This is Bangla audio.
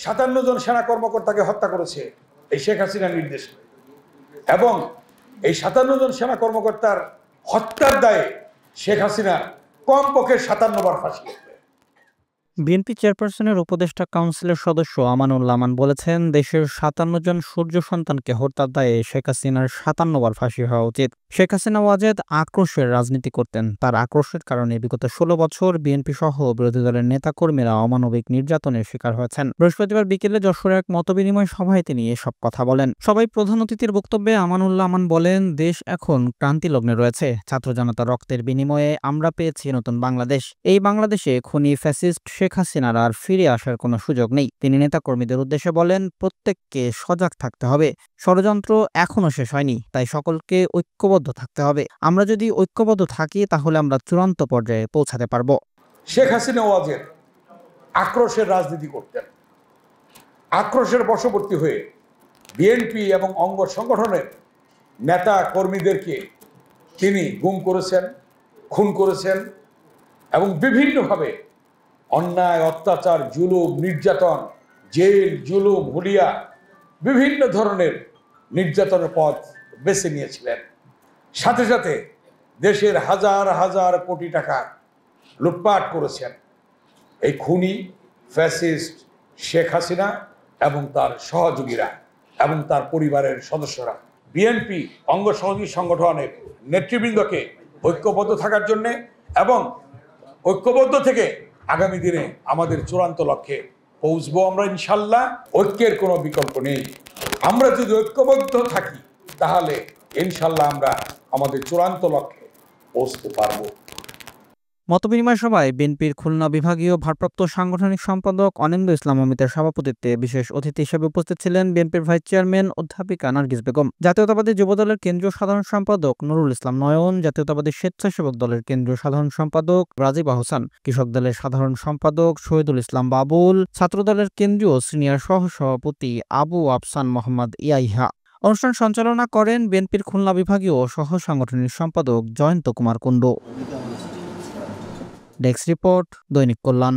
57 জন সেনা কর্মকর্তাকে হত্যা করেছে এই শেখ হাসিনার নির্দেশে, এবং এই 57 জন সেনা কর্মকর্তার হত্যার দায়ে শেখ হাসিনা কমপক্ষে 57 বার ফাঁসি। বিএনপি চেয়ারপারসনের উপদেষ্টা কাউন্সিলের সদস্য আমানুল্লাহ আমান বলেছেন, দেশের 57 জন সূর্য সন্তানকে হত্যার দায়ে শেখ হাসিনার 57 বার ফাঁসি হওয়া উচিত। শেখ হাসিনা ওয়াজেদ আক্রোশের রাজনীতি করতেন। তার আক্রোশের কারণে বিগত 16 বছর বিএনপি সহ বিরোধী দলের নেতাকর্মীরা অমানবিক নির্যাতনের শিকার হয়েছেন। বৃহস্পতিবার বিকেলে যশোরে এক মতবিনিময় সভায় তিনি এসব কথা বলেন। সবাই প্রধান অতিথির বক্তব্যে আমানুল্লাহ আমান বলেন, দেশ এখন ক্রান্তিলগ্নে রয়েছে। ছাত্র জনতার রক্তের বিনিময়ে আমরা পেয়েছি নতুন বাংলাদেশ। এই বাংলাদেশে খুনি ফ্যাসিস্ট শেখ হাসিনার আর ফিরে আসার কোনো সুযোগ নেই। তিনি নেতাকর্মীদের উদ্দেশ্যে বলেন, প্রত্যেককে সজাগ থাকতে হবে। ষড়যন্ত্র এখনো শেষ হয়নি, তাই সকলকে ঐক্যবদ্ধ থাকতে হবে। আমরা যদি ঐক্যবদ্ধ থাকি তাহলে আমরা চূড়ান্ত পর্যায়ে পৌঁছাতে পারবো। শেখ হাসিনা ওয়াজেদ আক্রোশের রাজনীতি করতেন। আক্রোশের বশবর্তী হয়ে বিএনপি এবং অঙ্গ সংগঠনের নেতা কর্মীদেরকে তিনি গুম করেছেন, খুন করেছেন, এবং বিভিন্নভাবে অন্যায়, অত্যাচার, জুলুম, নির্যাতন, জেল, জুলুম, হুলিয়া, বিভিন্ন ধরনের নির্যাতনের পথ বেছে নিয়েছিলেন। সাথে সাথে দেশের হাজার হাজার কোটি টাকা লুটপাট করেছেন এই খুনি ফ্যাসিস্ট শেখ হাসিনা এবং তার সহযোগীরা এবং তার পরিবারের সদস্যরা। বিএনপি অঙ্গ সহযোগী সংগঠনের নেতৃবৃন্দকে ঐক্যবদ্ধ থাকার জন্যে এবং ঐক্যবদ্ধ থেকে আগামী দিনে আমাদের চূড়ান্ত লক্ষ্যে পৌঁছবো আমরা ইনশাল্লাহ। ঐক্যের কোনো বিকল্প নেই। আমরা যদি ঐক্যবদ্ধ থাকি তাহলে ইনশাল্লাহ আমরা আমাদের চূড়ান্ত লক্ষ্যে পৌঁছতে পারবো। মতবিনিময় সভায় বিএনপির খুলনা বিভাগীয় ভারপ্রাপ্ত সাংগঠনিক সম্পাদক অনিন্দ্য ইসলাম অমিতের সভাপতিত্বে বিশেষ অতিথি হিসেবে উপস্থিত ছিলেন বিএনপির ভাইস চেয়ারম্যান অধ্যাপিকা নার্গিস বেগম, জাতীয়তাবাদী যুবদলের কেন্দ্রীয় সাধারণ সম্পাদক নুরুল ইসলাম নয়ন, জাতীয়তাবাদী স্বেচ্ছাসেবক দলের কেন্দ্রীয় সাধারণ সম্পাদক রাজীব আহসান, কৃষক দলের সাধারণ সম্পাদক শহীদুল ইসলাম বাবুল, ছাত্রদলের কেন্দ্রীয় সিনিয়র সহসভাপতি আবু আফসান মোহাম্মদ ইয়াইহা। অনুষ্ঠান সঞ্চালনা করেন বিএনপির খুলনা বিভাগীয় সহ সাংগঠনিক সম্পাদক জয়ন্ত কুমার কুণ্ডু। ডেস্ক রিপোর্ট, দৈনিক কল্যাণ।